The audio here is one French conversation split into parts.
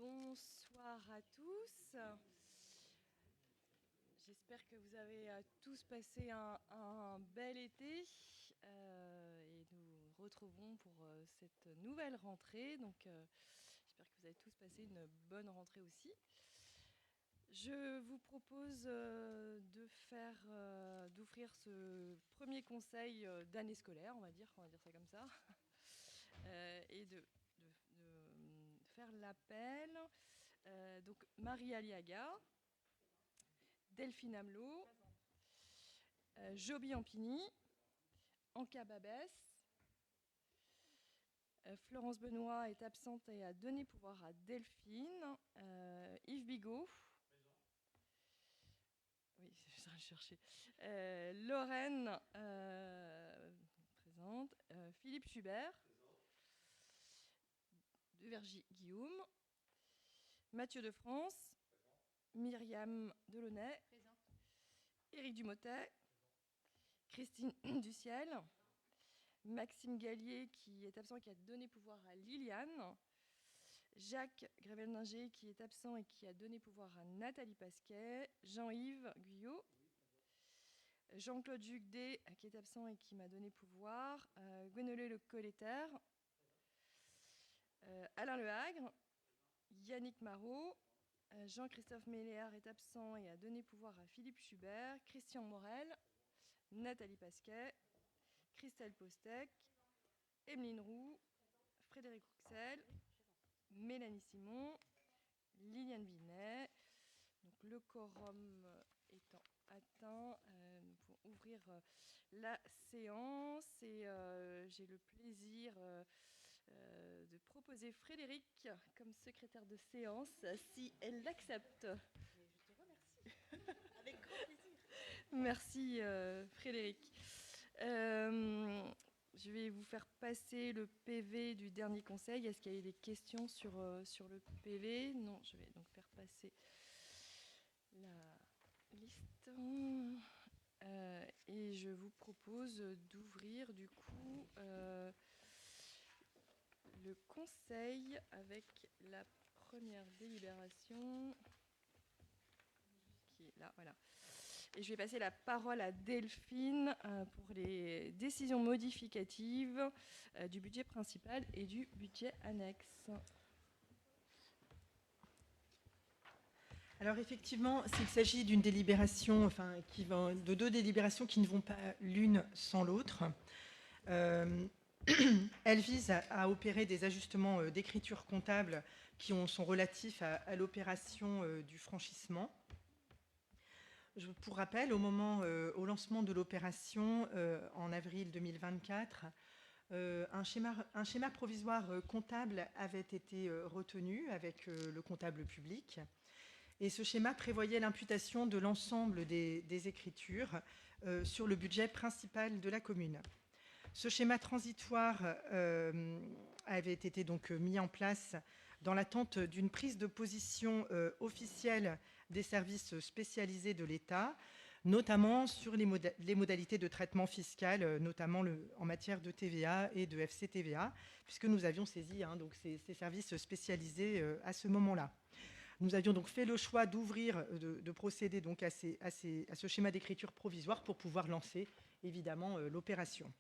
Bonsoir à tous. J'espère que vous avez tous passé un bel été et nous retrouvons pour cette nouvelle rentrée. Donc, j'espère que vous avez tous passé une bonne rentrée aussi. Je vous propose d'offrir ce premier conseil d'année scolaire, on va dire ça comme ça, et de faire l'appel. Donc Marie Aliaga, Delphine Amelot, Joby Ampigny, Anka Babès. Florence Benoît est absente et a donné pouvoir à Delphine. Yves Bigot. Oui, je vais chercher. Lorraine, présente. Philippe Schubert. Devergy Guillaume. Mathieu de France. Myriam Delaunay. Éric Dumotet. Christine Duciel. Maxime Gallier qui est absent et qui a donné pouvoir à Liliane. Jacques Grével-Ninger qui est absent et qui a donné pouvoir à Nathalie Pasquet. Jean-Yves Guyot. Jean-Claude Jugdé qui est absent et qui m'a donné pouvoir. Gwénolé Le Colletter. Alain Lehagre. Yannick Marot. Jean-Christophe Méléard est absent et a donné pouvoir à Philippe Schubert. Christian Morel. Nathalie Pasquet. Christelle Postec. Emeline Roux. Frédéric Rouxel. Mélanie Simon. Liliane Binet. Donc, le quorum étant atteint, nous pouvons ouvrir la séance et j'ai le plaisir de proposer Frédéric comme secrétaire de séance si elle l'accepte. Je te remercie. Avec grand plaisir. Merci Frédéric. Je vais vous faire passer le PV du dernier conseil. Est-ce qu'il y a des questions sur le PV? Non, je vais donc faire passer la liste. Et je vous propose d'ouvrir du coup le conseil avec la première délibération qui est là, voilà. Et je vais passer la parole à Delphine pour les décisions modificatives du budget principal et du budget annexe. Alors effectivement, s'il s'agit d'une délibération, de deux délibérations qui ne vont pas l'une sans l'autre, elle vise à opérer des ajustements d'écriture comptable qui sont relatifs à l'opération du franchissement. Pour rappel, au lancement de l'opération en avril 2024, un schéma provisoire comptable avait été retenu avec le comptable public. Et ce schéma prévoyait l'imputation de l'ensemble des écritures sur le budget principal de la commune. Ce schéma transitoire avait été donc mis en place dans l'attente d'une prise de position officielle des services spécialisés de l'État, notamment sur les modalités de traitement fiscal, notamment en matière de TVA et de FCTVA, puisque nous avions saisi donc ces services spécialisés à ce moment-là. Nous avions donc fait le choix de procéder donc à ce schéma d'écriture provisoire pour pouvoir lancer évidemment l'opération.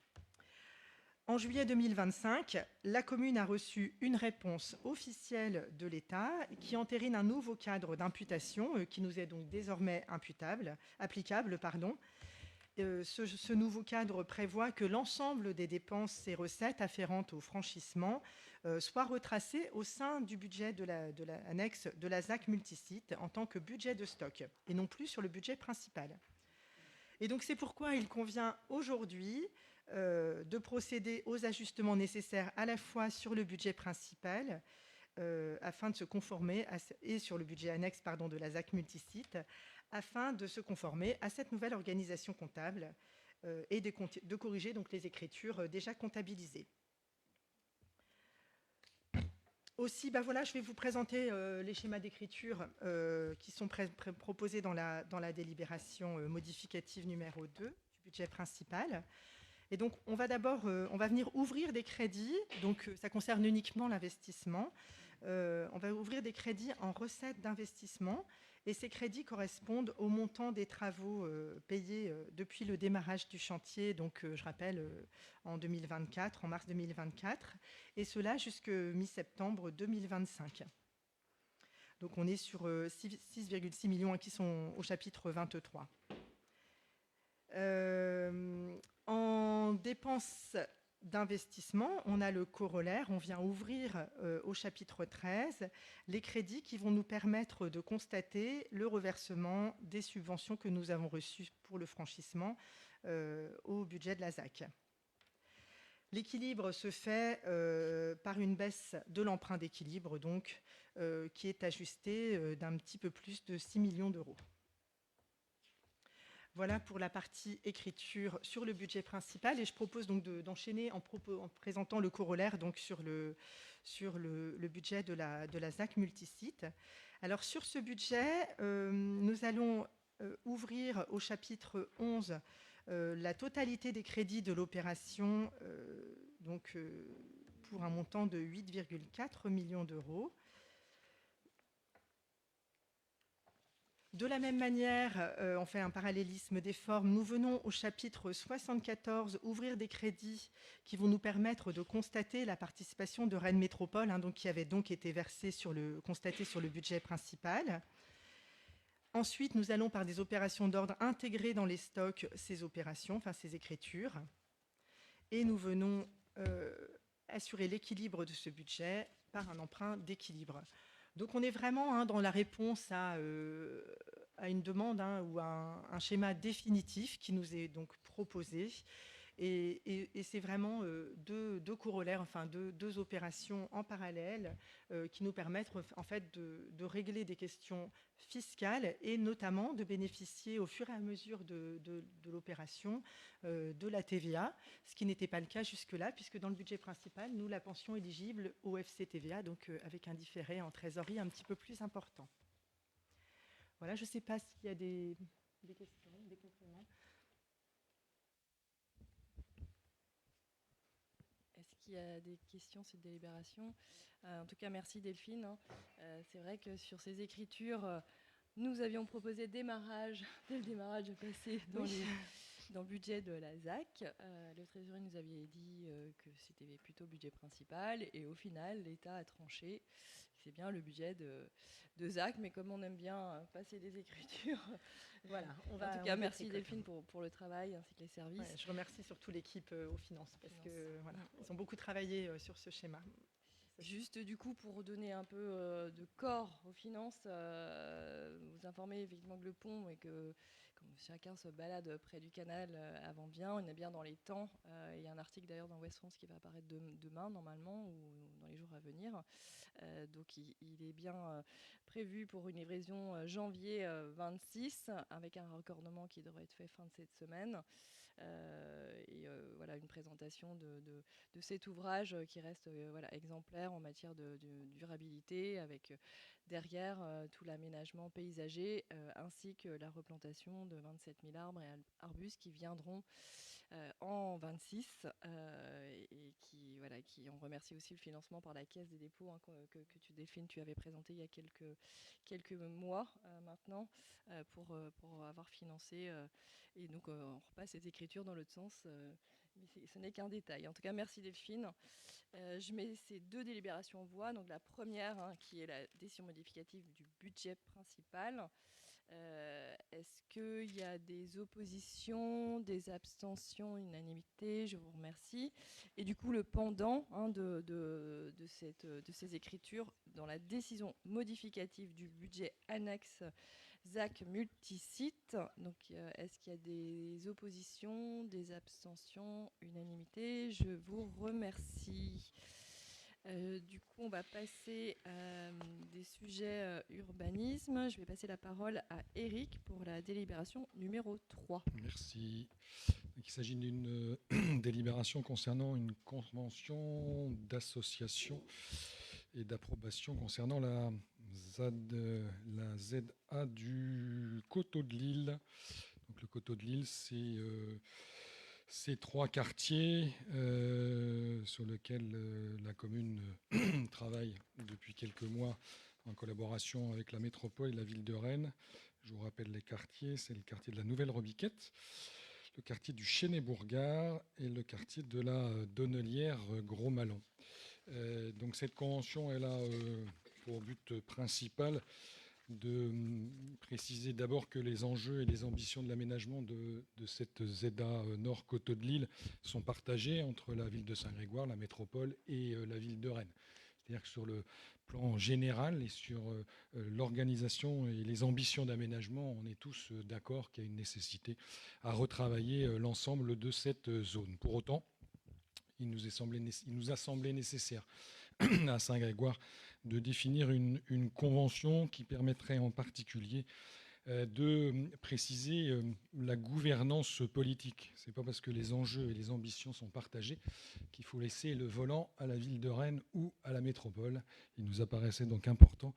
En juillet 2025, la commune a reçu une réponse officielle de l'État qui entérine un nouveau cadre d'imputation qui nous est donc désormais applicable. Ce nouveau cadre prévoit que l'ensemble des dépenses et recettes afférentes au franchissement soient retracées au sein du budget de l'annexe de la ZAC multisite en tant que budget de stock et non plus sur le budget principal. Et donc c'est pourquoi il convient aujourd'hui de procéder aux ajustements nécessaires à la fois sur le budget principal afin de se conformer et sur le budget annexe de la ZAC multisite afin de se conformer à cette nouvelle organisation comptable et de corriger donc les écritures déjà comptabilisées. Aussi, je vais vous présenter les schémas d'écriture qui sont proposés dans la délibération modificative numéro 2 du budget principal. Et donc, on va venir ouvrir des crédits. Donc, ça concerne uniquement l'investissement on va ouvrir des crédits en recettes d'investissement. Et ces crédits correspondent au montant des travaux payés depuis le démarrage du chantier, donc je rappelle, en 2024, en mars 2024, et cela jusqu'à mi-septembre 2025. Donc on est sur 6,6 millions qui sont au chapitre 23. En dépenses d'investissement, on a le corollaire, on vient ouvrir au chapitre 13 les crédits qui vont nous permettre de constater le reversement des subventions que nous avons reçues pour le franchissement au budget de la ZAC. L'équilibre se fait par une baisse de l'emprunt d'équilibre, donc, qui est ajusté d'un petit peu plus de 6 millions d'euros. Voilà pour la partie écriture sur le budget principal, et je propose donc d'enchaîner en présentant le corollaire donc sur le budget de la ZAC multisite. Alors sur ce budget, nous allons ouvrir au chapitre 11 la totalité des crédits de l'opération, pour un montant de 8,4 millions d'euros. De la même manière, on fait un parallélisme des formes. Nous venons au chapitre 74 ouvrir des crédits qui vont nous permettre de constater la participation de Rennes Métropole, qui avait donc été versée constatée sur le budget principal. Ensuite, nous allons par des opérations d'ordre intégrer dans les stocks ces opérations, ces écritures. Et nous venons assurer l'équilibre de ce budget par un emprunt d'équilibre. Donc on est vraiment dans la réponse à une demande ou à un schéma définitif qui nous est donc proposé. Et c'est vraiment deux corollaires, deux opérations en parallèle qui nous permettent en fait de régler des questions fiscales et notamment de bénéficier au fur et à mesure de l'opération de la TVA, ce qui n'était pas le cas jusque-là, puisque dans le budget principal, nous, la pension éligible au FCTVA, donc avec un différé en trésorerie un petit peu plus important. Voilà, je ne sais pas s'il y a des questions, des compléments. Est-ce qu'il y a des questions sur cette délibération ? En tout cas, merci Delphine. C'est vrai que sur ces écritures, nous avions proposé dès le démarrage de passer dans le budget de la ZAC. Le trésorier nous avait dit que c'était plutôt budget principal, et au final, l'État a tranché. C'est bien le budget de ZAC, mais comme on aime bien passer des écritures, voilà. En tout cas, merci Delphine pour le travail ainsi que les services. Ouais, je remercie surtout l'équipe aux finances parce que voilà, ils ont beaucoup travaillé sur ce schéma. Juste du coup pour donner un peu de corps aux finances, vous informer effectivement que le pont et que comme chacun se balade près du canal avant bien, on est bien dans les temps. Il y a un article d'ailleurs dans Ouest France qui va apparaître demain normalement ou dans les jours à venir. Donc il est bien prévu pour une livraison janvier 26 avec un raccordement qui devrait être fait fin de cette semaine. Voilà une présentation de cet ouvrage qui reste exemplaire en matière de durabilité, avec derrière tout l'aménagement paysager ainsi que la replantation de 27 000 arbres et arbustes qui viendront en 26 et qui on remercie aussi le financement par la Caisse des dépôts que tu, Delphine, tu avais présenté il y a quelques mois maintenant pour avoir financé et donc on repasse cette écriture dans l'autre sens mais ce n'est qu'un détail. En tout cas, merci Delphine. Je mets ces deux délibérations en voie. Donc la première, qui est la décision modificative du budget principal. Est-ce qu'il y a des oppositions, des abstentions, unanimité? Je vous remercie. Et du coup, le pendant de ces écritures, dans la décision modificative du budget annexe ZAC multisite. Donc, est-ce qu'il y a des oppositions, des abstentions, unanimité? Je vous remercie. Du coup, on va passer à des sujets urbanisme. Je vais passer la parole à Eric pour la délibération numéro 3. Merci. Il s'agit d'une délibération concernant une convention d'association et d'approbation concernant la ZA du Coteau de Lille. Donc, le Coteau de Lille, ces 3 quartiers sur lesquels la commune travaille depuis quelques mois en collaboration avec la métropole et la ville de Rennes. Je vous rappelle les quartiers, c'est le quartier de la Nouvelle Robiquette, le quartier du Chêne-et-Bourgard et le quartier de la Donnelière Gros-Malon. Donc cette convention, elle a pour but principal de préciser d'abord que les enjeux et les ambitions de l'aménagement de cette ZA Nord Coteaux de Lille sont partagés entre la ville de Saint-Grégoire, la métropole et la ville de Rennes. C'est-à-dire que sur le plan général et sur l'organisation et les ambitions d'aménagement, on est tous d'accord qu'il y a une nécessité à retravailler l'ensemble de cette zone. Pour autant, il nous a semblé nécessaire à Saint-Grégoire de définir une convention qui permettrait en particulier de préciser la gouvernance politique. Ce n'est pas parce que les enjeux et les ambitions sont partagés qu'il faut laisser le volant à la ville de Rennes ou à la métropole. Il nous apparaissait donc important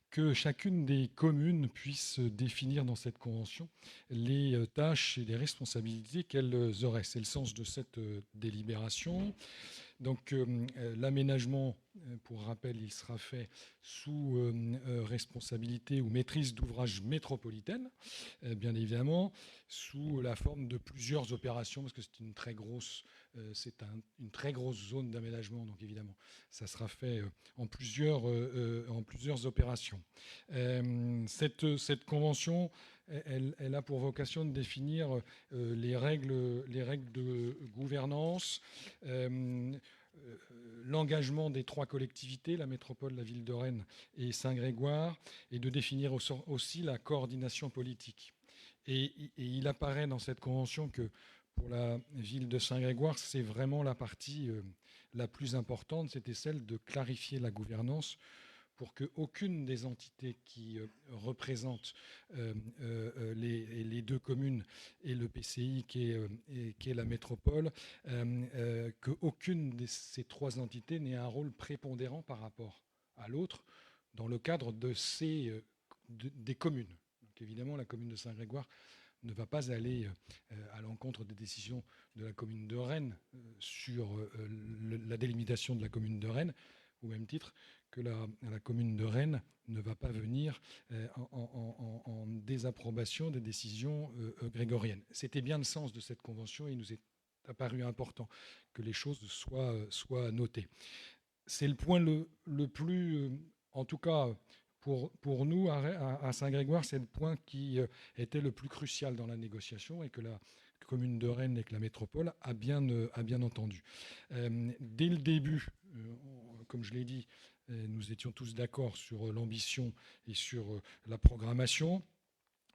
que chacune des communes puisse définir dans cette convention les tâches et les responsabilités qu'elles auraient. C'est le sens de cette délibération. Donc l'aménagement, pour rappel, il sera fait sous responsabilité ou maîtrise d'ouvrage métropolitaine, bien évidemment, sous la forme de plusieurs opérations, parce que c'est une très grosse zone d'aménagement, donc évidemment, ça sera fait en plusieurs opérations. Cette convention, elle a pour vocation de définir les règles de gouvernance, l'engagement des 3 collectivités, la métropole, la ville de Rennes et Saint-Grégoire, et de définir aussi la coordination politique. Et il apparaît dans cette convention que pour la ville de Saint-Grégoire, c'est vraiment la partie la plus importante, c'était celle de clarifier la gouvernance pour qu'aucune des entités qui représentent les 2 communes et le PCI qui est la métropole, qu'aucune de ces 3 entités n'ait un rôle prépondérant par rapport à l'autre dans le cadre des communes. Donc évidemment, la commune de Saint-Grégoire ne va pas aller à l'encontre des décisions de la commune de Rennes sur la délimitation de la commune de Rennes, au même titre que la commune de Rennes ne va pas venir en désapprobation des décisions grégoriennes. C'était bien le sens de cette convention et il nous est apparu important que les choses soient notées. C'est le point le plus, en tout cas pour nous à Saint-Grégoire, c'est le point qui était le plus crucial dans la négociation et que la commune de Rennes et que la métropole a bien entendu. Dès le début, comme je l'ai dit, nous étions tous d'accord sur l'ambition et sur la programmation,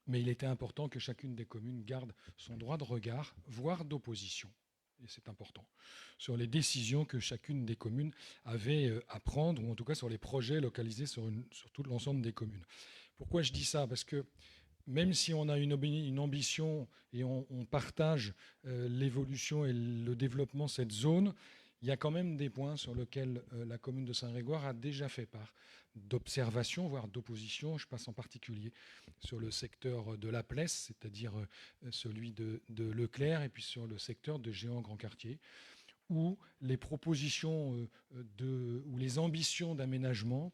mais il était important que chacune des communes garde son droit de regard, voire d'opposition, et c'est important, sur les décisions que chacune des communes avait à prendre, ou en tout cas sur les projets localisés sur tout l'ensemble des communes. Pourquoi je dis ça ? Parce que même si on a une ambition et on partage l'évolution et le développement de cette zone, il y a quand même des points sur lesquels la commune de Saint-Grégoire a déjà fait part d'observation, voire d'opposition. Je passe en particulier sur le secteur de la Plesse, c'est-à-dire celui de Leclerc, et puis sur le secteur de Géant-Grand-Quartier, où les propositions ou les ambitions d'aménagement,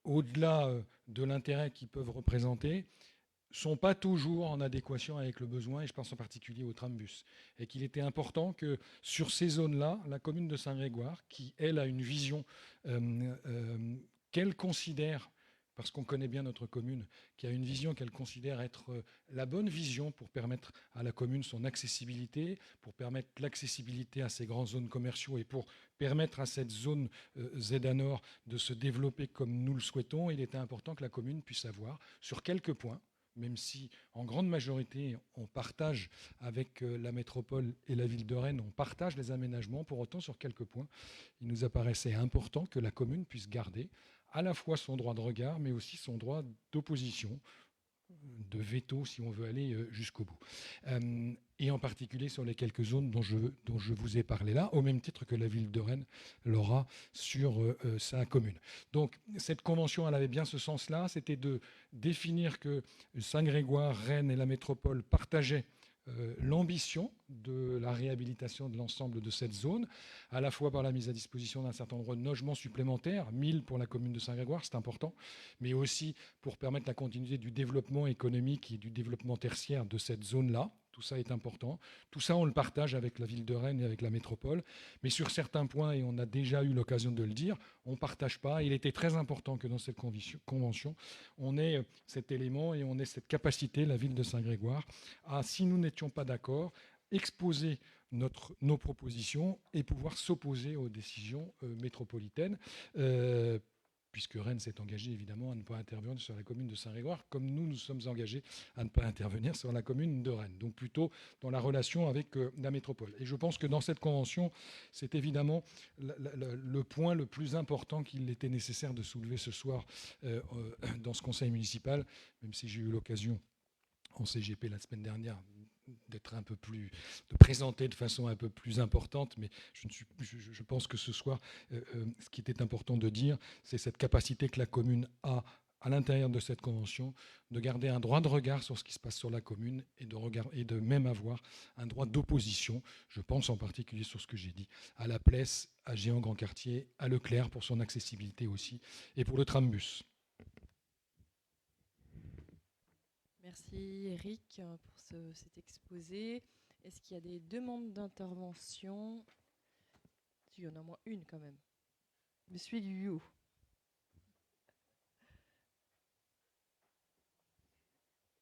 au-delà de l'intérêt qu'ils peuvent représenter, sont pas toujours en adéquation avec le besoin, et je pense en particulier au trambus. Et qu'il était important que sur ces zones-là, la commune de Saint-Grégoire, qui, elle, a une vision qu'elle considère, parce qu'on connaît bien notre commune, qui a une vision qu'elle considère être la bonne vision pour permettre à la commune son accessibilité, pour permettre l'accessibilité à ces grandes zones commerciaux et pour permettre à cette zone ZA Nord de se développer comme nous le souhaitons, il était important que la commune puisse avoir, sur quelques points, même si en grande majorité on partage avec la métropole et la ville de Rennes, on partage les aménagements, pour autant sur quelques points, il nous apparaissait important que la commune puisse garder à la fois son droit de regard, mais aussi son droit d'opposition, de veto si on veut aller jusqu'au bout. Et en particulier sur les quelques zones dont je vous ai parlé là, au même titre que la ville de Rennes l'aura sur sa commune. Donc cette convention, elle avait bien ce sens-là, c'était de définir que Saint-Grégoire, Rennes et la métropole partageaient l'ambition de la réhabilitation de l'ensemble de cette zone, à la fois par la mise à disposition d'un certain nombre de logements supplémentaires, 1000 pour la commune de Saint-Grégoire, c'est important, mais aussi pour permettre la continuité du développement économique et du développement tertiaire de cette zone-là. Tout ça est important. Tout ça, on le partage avec la ville de Rennes et avec la métropole. Mais sur certains points, et on a déjà eu l'occasion de le dire, on ne partage pas. Il était très important que dans cette convention, on ait cet élément et on ait cette capacité, la ville de Saint-Grégoire, à, si nous n'étions pas d'accord, exposer nos propositions et pouvoir s'opposer aux décisions métropolitaines. Puisque Rennes s'est engagée évidemment à ne pas intervenir sur la commune de Saint-Grégoire, comme nous sommes engagés à ne pas intervenir sur la commune de Rennes, donc plutôt dans la relation avec la métropole. Et je pense que dans cette convention, c'est évidemment le point le plus important qu'il était nécessaire de soulever ce soir dans ce conseil municipal, même si j'ai eu l'occasion en CGP la semaine dernière d'être un peu plus, de présenter de façon un peu plus importante, mais je pense que ce soir, ce qui était important de dire, c'est cette capacité que la commune a, à l'intérieur de cette convention, de garder un droit de regard sur ce qui se passe sur la commune et de même avoir un droit d'opposition. Je pense en particulier sur ce que j'ai dit, à la Plesse, à Géant Grand Quartier, à Leclerc pour son accessibilité aussi, et pour le trambus. Merci Eric pour cet exposé. Est-ce qu'il y a des demandes d'intervention? Il y en a au moins une quand même. Monsieur Liu.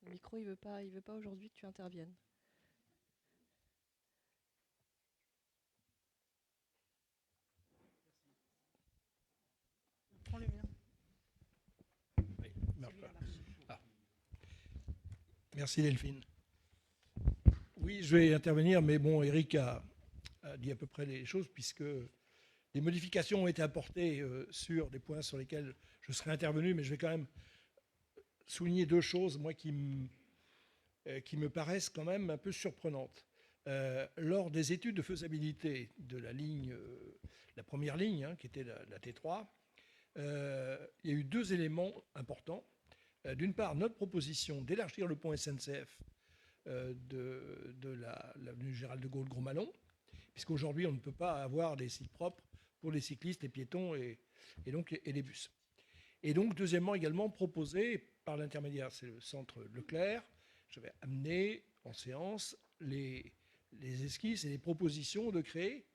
Le micro, il veut pas aujourd'hui que tu interviennes. Prends le mien. Merci Delphine. Oui, je vais intervenir, mais bon, Eric a dit à peu près les choses, puisque des modifications ont été apportées sur des points sur lesquels je serai intervenu, mais je vais quand même souligner deux choses, moi, qui me paraissent quand même un peu surprenantes. Lors des études de faisabilité de la ligne, la première ligne, qui était la T3, il y a eu deux éléments importants. D'une part, notre proposition d'élargir le pont SNCF de l'avenue Gérald de Gaulle Gros-Malon, puisqu'aujourd'hui, on ne peut pas avoir des sites propres pour les cyclistes, les piétons et les bus. Et donc, deuxièmement, également proposé par l'intermédiaire, c'est le centre Leclerc, j'avais amené en séance les esquisses et les propositions de créer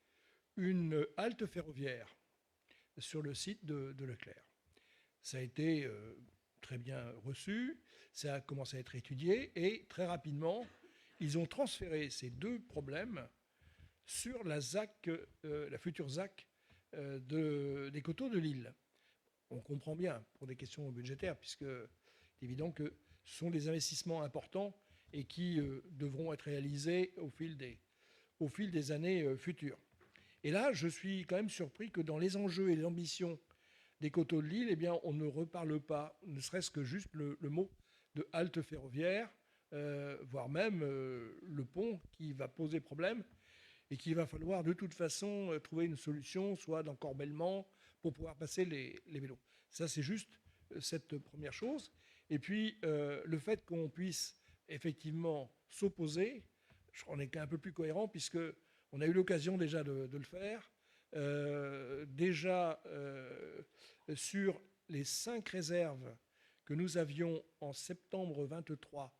une halte ferroviaire sur le site de Leclerc. Ça a été très bien reçu, ça a commencé à être étudié et très rapidement, ils ont transféré ces deux problèmes sur la ZAC, la future ZAC des Coteaux de Lille. On comprend bien pour des questions budgétaires, puisque c'est évident que ce sont des investissements importants et qui devront être réalisés au fil des années futures. Et là, je suis quand même surpris que dans les enjeux et les ambitions des Coteaux de Lille, eh bien, on ne reparle pas, ne serait-ce que juste le mot de halte ferroviaire, voire même le pont qui va poser problème et qu'il va falloir de toute façon trouver une solution, soit d'encorbellement pour pouvoir passer les vélos. Ça, c'est juste cette première chose. Et puis, le fait qu'on puisse effectivement s'opposer, on est un peu plus cohérent puisqu'on a eu l'occasion déjà de le faire. Sur les 5 réserves que nous avions en septembre 23,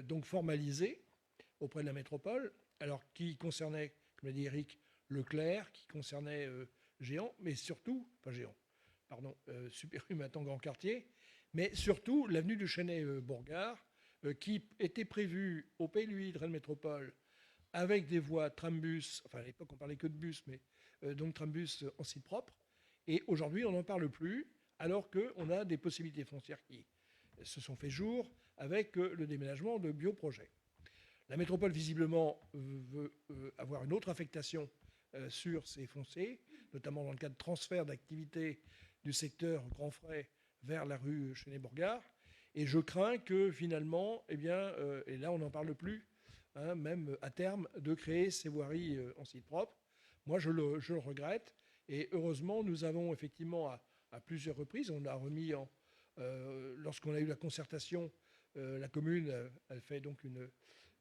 donc formalisées auprès de la métropole, alors qui concernait, comme l'a dit Eric, Leclerc, qui concernait Géant, mais surtout, pas Géant, pardon, Super U maintenant Grand Quartier, mais surtout l'avenue du Chênay-Bourgard, qui était prévue au PLUI de Rennes Métropole avec des voies trambus, enfin à l'époque on parlait que de bus, mais donc trambus en site propre, et aujourd'hui on n'en parle plus, alors qu'on a des possibilités foncières qui se sont fait jour avec le déménagement de Bioprojet. La métropole visiblement veut avoir une autre affectation sur ces fonciers, notamment dans le cadre de transfert d'activité du secteur Grand Frais vers la rue Chênay-Bourgard, et je crains que finalement, eh bien, et là on n'en parle plus, même à terme, de créer ces voiries en site propre. Moi, je le regrette. Et heureusement, nous avons effectivement, à plusieurs reprises, on a remis, lorsqu'on a eu la concertation, la commune, elle fait donc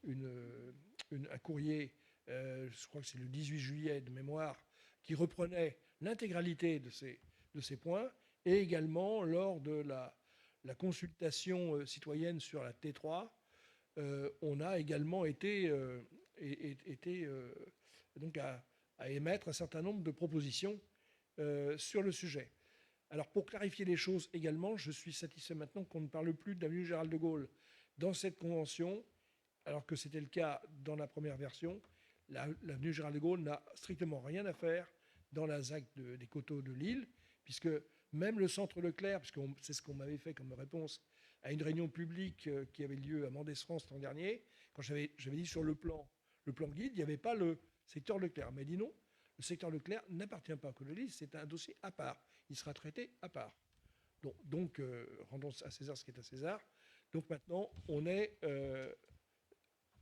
un courrier, je crois que c'est le 18 juillet de mémoire, qui reprenait l'intégralité de ces points, et également lors de la consultation citoyenne sur la T3, on a également été donc à émettre un certain nombre de propositions sur le sujet. Alors pour clarifier les choses également, je suis satisfait maintenant qu'on ne parle plus de l'avenue Général de Gaulle dans cette convention, alors que c'était le cas dans la première version. L'avenue Général de Gaulle n'a strictement rien à faire dans la ZAC des Coteaux de Lille, puisque même le centre Leclerc, puisque c'est ce qu'on m'avait fait comme réponse à une réunion publique qui avait lieu à Mendès-France l'an dernier, quand j'avais dit sur le plan guide, il n'y avait pas le secteur Leclerc. Mais dit non, le secteur Leclerc n'appartient pas à Coteaux de Lille, c'est un dossier à part. Il sera traité à part. Donc rendons à César ce qui est à César. Donc maintenant, on est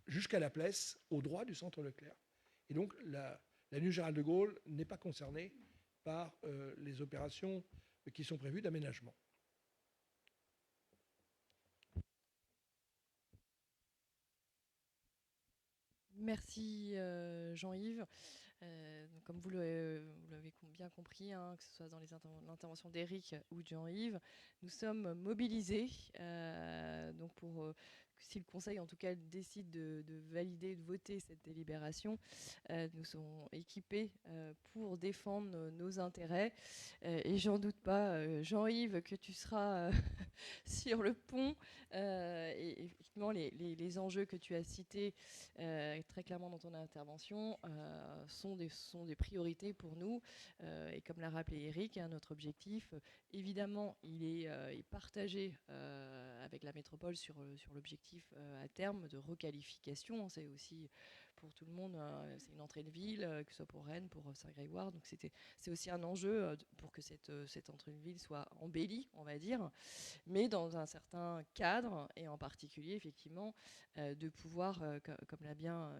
jusqu'à la Plesse, au droit du centre Leclerc. Et donc, l'avenue Général de Gaulle n'est pas concernée par les opérations qui sont prévues d'aménagement. Merci Jean-Yves. Comme vous l'avez bien compris, que ce soit dans l'intervention d'Éric ou de Jean-Yves, nous sommes mobilisés donc pour si le Conseil en tout cas décide de valider, de voter cette délibération, nous serons équipés pour défendre nos intérêts. Et j'en doute pas, Jean-Yves, que tu seras sur le pont. Et effectivement, les enjeux que tu as cités très clairement dans ton intervention sont des priorités pour nous. Et comme l'a rappelé Éric, notre objectif, évidemment, il est partagé avec la métropole sur l'objectif à terme de requalification. C'est aussi pour tout le monde, c'est une entrée de ville, que ce soit pour Rennes, pour Saint-Grégoire. Donc c'est aussi un enjeu pour que cette entrée de ville soit embellie, on va dire, mais dans un certain cadre, et en particulier, effectivement, de pouvoir, comme l'a bien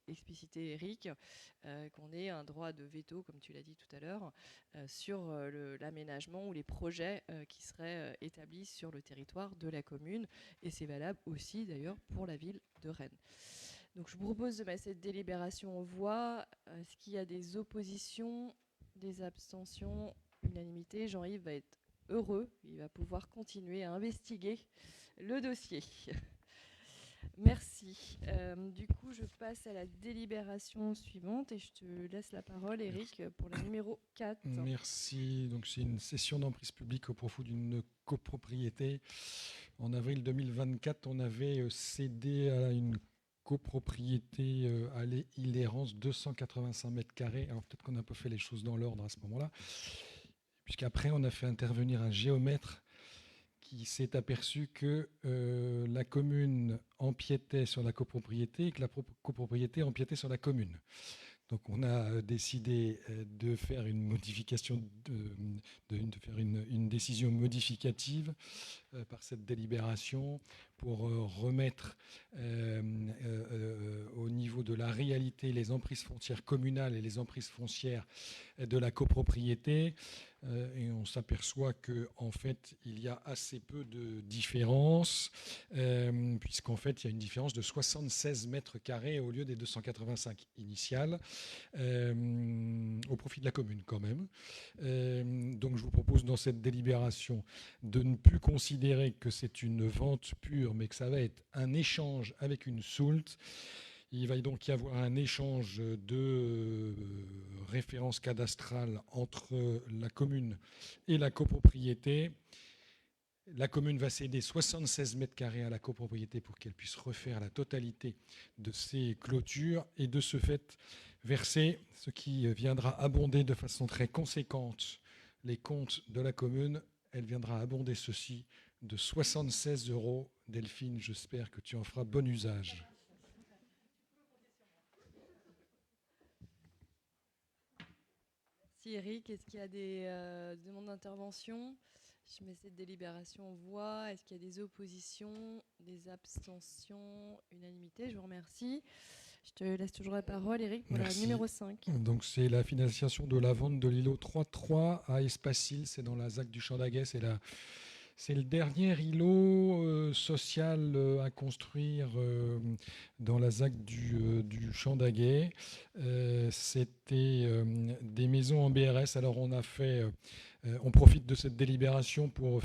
explicité Éric, qu'on ait un droit de veto, comme tu l'as dit tout à l'heure, sur l'aménagement ou les projets qui seraient établis sur le territoire de la commune. Et c'est valable aussi, d'ailleurs, pour la ville de Rennes. Donc je vous propose de mettre cette délibération en voix. Est-ce qu'il y a des oppositions, des abstentions, unanimité? Jean-Yves va être heureux, il va pouvoir continuer à investiguer le dossier. Merci. Du coup, je passe à la délibération suivante et je te laisse la parole, Éric, pour le numéro 4. Merci. Donc, c'est une cession d'emprise publique au profit d'une copropriété. En avril 2024, on avait cédé à une copropriété à l'Île-Hérence, 285 mètres carrés. Alors, peut-être qu'on a un peu fait les choses dans l'ordre à ce moment-là, puisqu'après, on a fait intervenir un géomètre qui s'est aperçu que la commune empiétait sur la copropriété et que la copropriété empiétait sur la commune. Donc on a décidé de faire une modification, de faire une décision modificative par cette délibération pour remettre au niveau de la réalité les emprises foncières communales et les emprises foncières de la copropriété. Et on s'aperçoit qu'en fait, il y a assez peu de différence, puisqu'en fait, il y a une différence de 76 mètres carrés au lieu des 285 initiales, au profit de la commune quand même. Donc je vous propose dans cette délibération de ne plus considérer que c'est une vente pure, mais que ça va être un échange avec une soult. Il va donc y avoir un échange de références cadastrales entre la commune et la copropriété. La commune va céder 76 mètres carrés à la copropriété pour qu'elle puisse refaire la totalité de ses clôtures et de ce fait verser ce qui viendra abonder de façon très conséquente les comptes de la commune. Elle viendra abonder ceci de 76 €. Delphine, j'espère que tu en feras bon usage. Merci Éric. Est-ce qu'il y a des demandes d'intervention? Je mets cette délibération en voix. Est-ce qu'il y a des oppositions, des abstentions? Unanimité, je vous remercie. Je te laisse toujours la parole, Éric, pour la numéro 5. Donc, c'est la finalisation de la vente de l'îlot 3.3 à Espacil. C'est dans la ZAC du Champ d'Aguet. C'est C'est le dernier îlot social à construire dans la ZAC du Champ d'Aguet. C'était des maisons en BRS. Alors on profite de cette délibération pour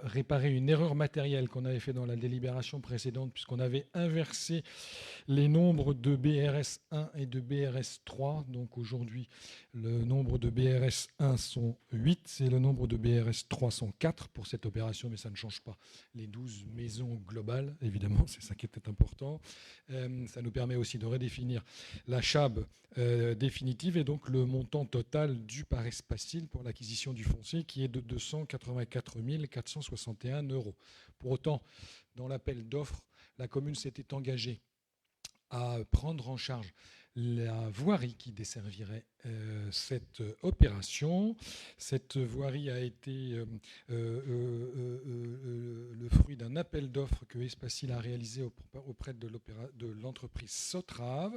réparer une erreur matérielle qu'on avait fait dans la délibération précédente, puisqu'on avait inversé les nombres de BRS 1 et de BRS 3. Donc aujourd'hui, le nombre de BRS 1 sont 8 et le nombre de BRS 3 sont 4 pour cette opération, mais ça ne change pas les 12 maisons globales, évidemment, c'est ça qui était important. Ça nous permet aussi de redéfinir la CHAB définitive et donc le montant total dû par Espacil pour l'acquisition du foncier qui est de 284 461 €. Pour autant, dans l'appel d'offres, la commune s'était engagée à prendre en charge la voirie qui desservirait cette opération. Cette voirie a été le fruit d'un appel d'offres que Espacil a réalisé auprès de l'entreprise Sotrave.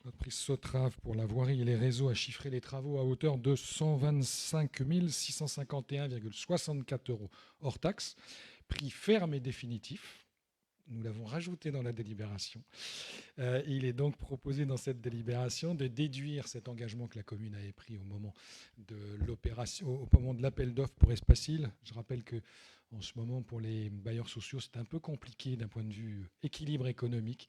L'entreprise Sotrave pour la voirie et les réseaux a chiffré les travaux à hauteur de 125 651,64 € hors taxe, prix ferme et définitif. Nous l'avons rajouté dans la délibération. Il est donc proposé dans cette délibération de déduire cet engagement que la commune avait pris au moment de l'opération, au moment de l'appel d'offres pour Espacil. Je rappelle que en ce moment, pour les bailleurs sociaux, c'est un peu compliqué d'un point de vue équilibre économique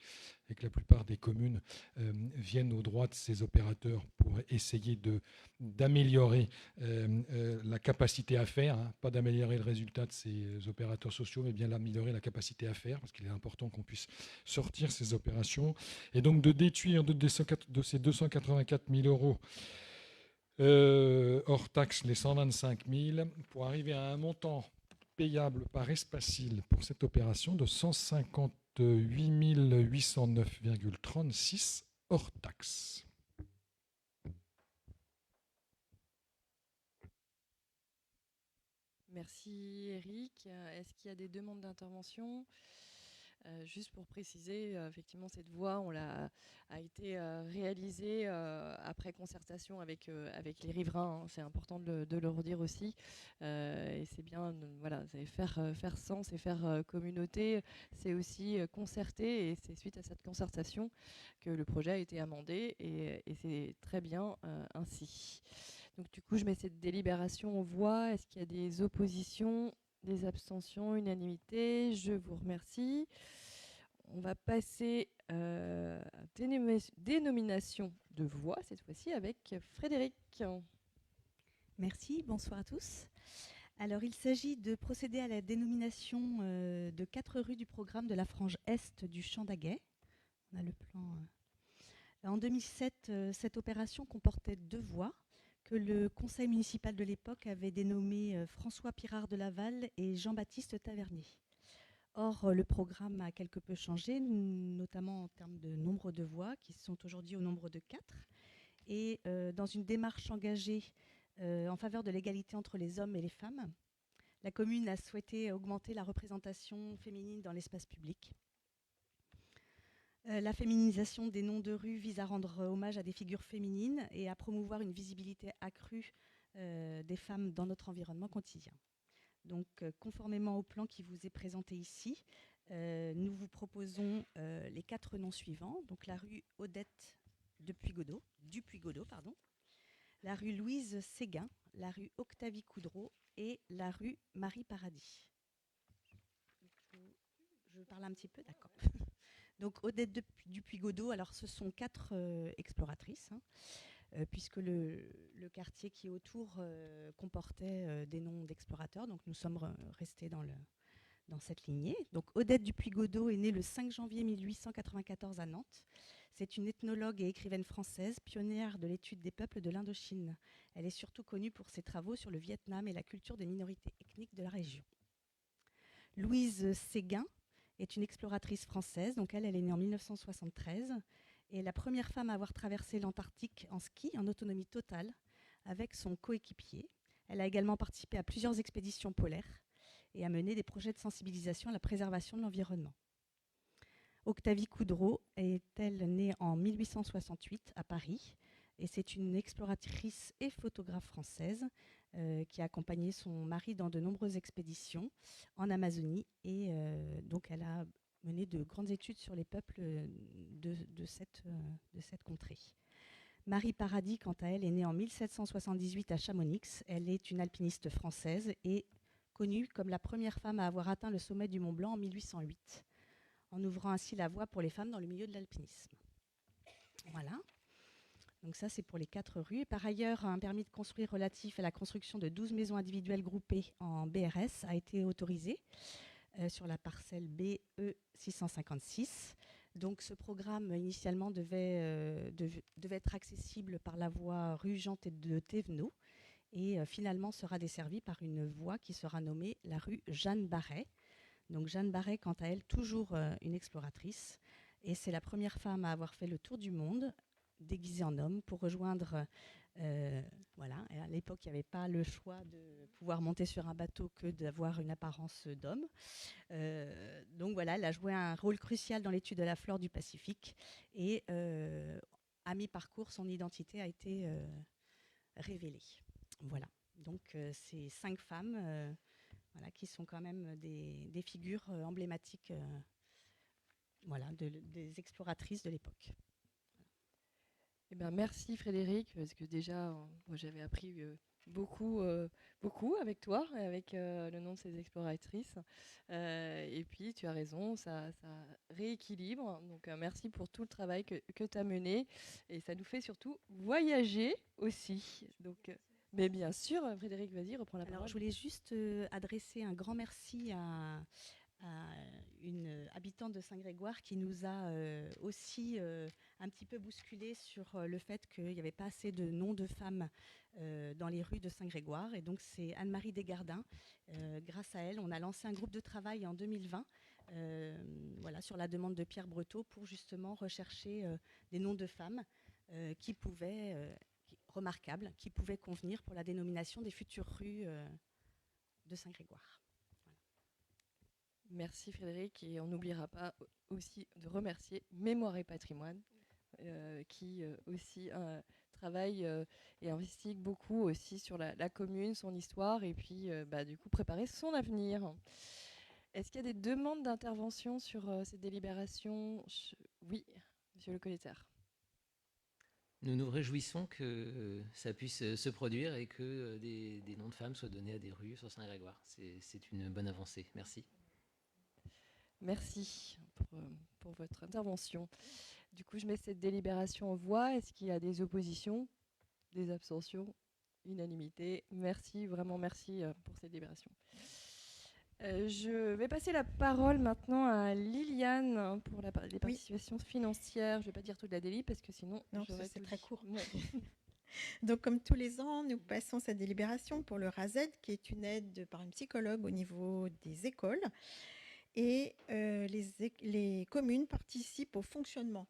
et que la plupart des communes viennent au droit de ces opérateurs pour essayer d'améliorer la capacité à faire, hein, pas d'améliorer le résultat de ces opérateurs sociaux, mais bien d'améliorer la capacité à faire, parce qu'il est important qu'on puisse sortir ces opérations. Et donc de déduire de ces 284 000 € hors taxe les 125 000 pour arriver à un montant payable par Espacil pour cette opération de 158 809,36 € hors taxe. Merci Eric. Est-ce qu'il y a des demandes d'intervention ? Juste pour préciser, effectivement, cette voie a été réalisée après concertation avec les riverains. Hein. C'est important de le redire aussi. Et c'est bien, voilà, faire sens et faire communauté. C'est aussi concerter. Et c'est suite à cette concertation que le projet a été amendé. Et c'est très bien ainsi. Donc du coup, je mets cette délibération aux voix. Est-ce qu'il y a des oppositions ? Des abstentions, unanimité, je vous remercie. On va passer à dénomination de voix, cette fois-ci avec Frédéric. Merci, bonsoir à tous. Alors, il s'agit de procéder à la dénomination de 4 rues du programme de la frange Est du Champ d'Aguet. On a le plan. En 2007, cette opération comportait 2 voies que le conseil municipal de l'époque avait dénommé François Pirard de Laval et Jean-Baptiste Tavernier. Or, le programme a quelque peu changé, notamment en termes de nombre de voies, qui sont aujourd'hui au nombre de 4. Et dans une démarche engagée en faveur de l'égalité entre les hommes et les femmes, la commune a souhaité augmenter la représentation féminine dans l'espace public. La féminisation des noms de rues vise à rendre hommage à des figures féminines et à promouvoir une visibilité accrue des femmes dans notre environnement quotidien. Donc, conformément au plan qui vous est présenté ici, nous vous proposons les 4 noms suivants. Donc, la rue Odette Dupuy-Godot, la rue Louise Séguin, la rue Octavie Coudreau et la rue Marie Paradis. Je parle un petit peu, d'accord. Donc, Odette Dupuy-Godot, alors ce sont 4 exploratrices, hein, puisque le quartier qui est autour comportait des noms d'explorateurs. Donc, nous sommes restés dans cette lignée. Donc, Odette Dupuy-Godot est née le 5 janvier 1894 à Nantes. C'est une ethnologue et écrivaine française, pionnière de l'étude des peuples de l'Indochine. Elle est surtout connue pour ses travaux sur le Vietnam et la culture des minorités ethniques de la région. Louise Séguin est une exploratrice française. Donc elle est née en 1973 et la première femme à avoir traversé l'Antarctique en ski en autonomie totale avec son coéquipier. Elle a également participé à plusieurs expéditions polaires et a mené des projets de sensibilisation à la préservation de l'environnement. Octavie Coudreau est-elle née en 1868 à Paris et c'est une exploratrice et photographe française. qui a accompagné son mari dans de nombreuses expéditions en Amazonie. Et donc, elle a mené de grandes études sur les peuples de cette contrée. Marie Paradis, quant à elle, est née en 1778 à Chamonix. Elle est une alpiniste française et connue comme la première femme à avoir atteint le sommet du Mont Blanc en 1808, en ouvrant ainsi la voie pour les femmes dans le milieu de l'alpinisme. Voilà. Donc ça, c'est pour les 4 rues. Par ailleurs, un permis de construire relatif à la construction de 12 maisons individuelles groupées en BRS a été autorisé sur la parcelle BE 656. Donc ce programme, initialement, devait être accessible par la voie rue Jean de Thévenot et finalement sera desservi par une voie qui sera nommée la rue Jeanne Barret. Donc Jeanne Barret, quant à elle, toujours une exploratrice. Et c'est la première femme à avoir fait le tour du monde déguisée en homme pour rejoindre... voilà. Et à l'époque, il n'y avait pas le choix de pouvoir monter sur un bateau que d'avoir une apparence d'homme. Donc voilà, elle a joué un rôle crucial dans l'étude de la flore du Pacifique. Et à mi-parcours, son identité a été révélée. Voilà. Donc ces 5 femmes voilà, qui sont quand même des figures emblématiques voilà, des exploratrices de l'époque. Eh ben, merci Frédéric, parce que déjà, moi, j'avais appris beaucoup avec toi, et avec le nom de ces exploratrices. Et puis, tu as raison, ça rééquilibre. Donc, merci pour tout le travail que tu as mené. Et ça nous fait surtout voyager aussi. Donc, mais bien sûr, Frédéric, vas-y, reprends la parole. Alors, je voulais juste adresser un grand merci à une habitante de Saint-Grégoire qui nous a aussi un petit peu bousculé sur le fait qu'il n'y avait pas assez de noms de femmes dans les rues de Saint-Grégoire. Et donc, c'est Anne-Marie Desgardins. Grâce à elle, on a lancé un groupe de travail en 2020 voilà, sur la demande de Pierre Breteau pour justement rechercher des noms de femmes qui pouvaient, remarquables, qui pouvaient convenir pour la dénomination des futures rues de Saint-Grégoire. Merci Frédéric, et on n'oubliera pas aussi de remercier Mémoire et Patrimoine qui aussi travaille et investigue beaucoup aussi sur la commune, son histoire, et puis du coup préparer son avenir. Est-ce qu'il y a des demandes d'intervention sur cette délibération ? Oui, monsieur Le Collettaire. Nous nous réjouissons que ça puisse se produire et que des noms de femmes soient donnés à des rues sur Saint-Grégoire. C'est une bonne avancée. Merci. Merci pour votre intervention. Du coup, je mets cette délibération en voie. Est-ce qu'il y a des oppositions, des abstentions ? Unanimité. Merci, vraiment merci pour cette délibération. Je vais passer la parole maintenant à Liliane pour les participations financières. Je ne vais pas dire toute la délit parce que sinon... Non, c'est très court. Ouais. Donc, comme tous les ans, nous passons cette délibération pour le RASED, qui est une aide par une psychologue au niveau des écoles. Et les communes participent au fonctionnement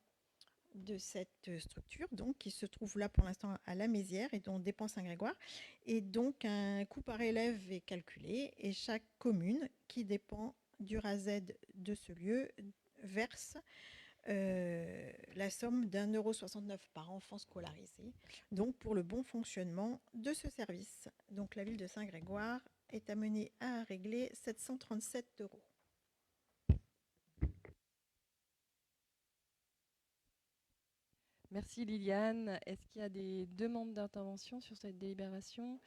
de cette structure, donc, qui se trouve là pour l'instant à la Mézières et dont dépend Saint-Grégoire. Et donc, un coût par élève est calculé et chaque commune qui dépend du RASED de ce lieu verse la somme d'1,69 € par enfant scolarisé, donc pour le bon fonctionnement de ce service. Donc, la ville de Saint-Grégoire est amenée à régler 737 €. Merci Liliane. Est-ce qu'il y a des demandes d'intervention sur cette délibération ?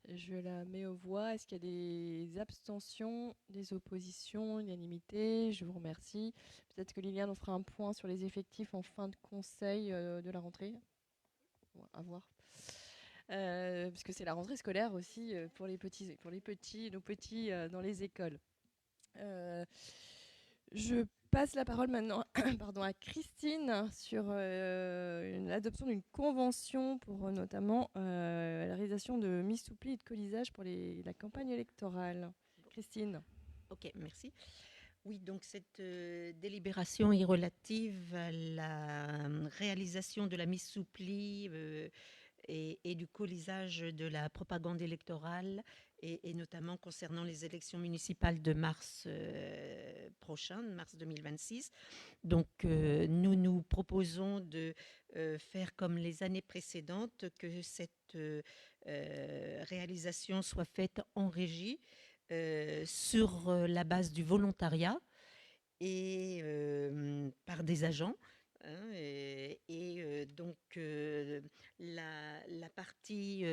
Je la mets aux voix. Est-ce qu'il y a des abstentions, des oppositions, unanimité ? Je vous remercie. Peut-être que Liliane, on fera un point sur les effectifs en fin de conseil de la rentrée. Bon, à voir. Parce que c'est la rentrée scolaire aussi pour nos petits dans les écoles. Je passe la parole maintenant à Christine sur l'adoption d'une convention pour notamment la réalisation de mis-soupli et de colisage pour la campagne électorale. Christine. Ok, merci. Oui, donc cette délibération est relative à la réalisation de la mis-soupli et du colisage de la propagande électorale et notamment concernant les élections municipales de mars prochain, mars 2026. Donc nous proposons de faire comme les années précédentes, que cette réalisation soit faite en régie sur la base du volontariat et par des agents. Donc la partie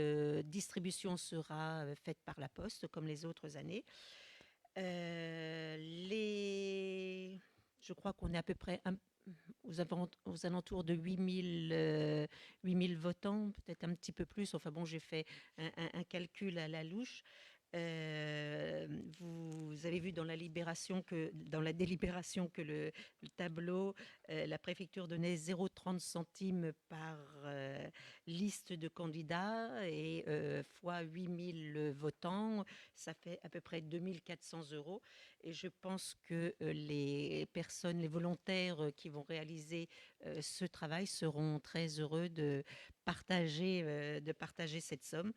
distribution sera faite par la Poste comme les autres années. Je crois qu'on est à peu près aux alentours de 8000 votants, peut-être un petit peu plus. Enfin bon, j'ai fait un calcul à la louche. Vous avez vu dans la délibération que le tableau, la préfecture donnait 0,30 centimes par liste de candidats et fois 8000 votants, ça fait à peu près 2400 €. Et je pense que les volontaires qui vont réaliser ce travail seront très heureux de partager cette somme.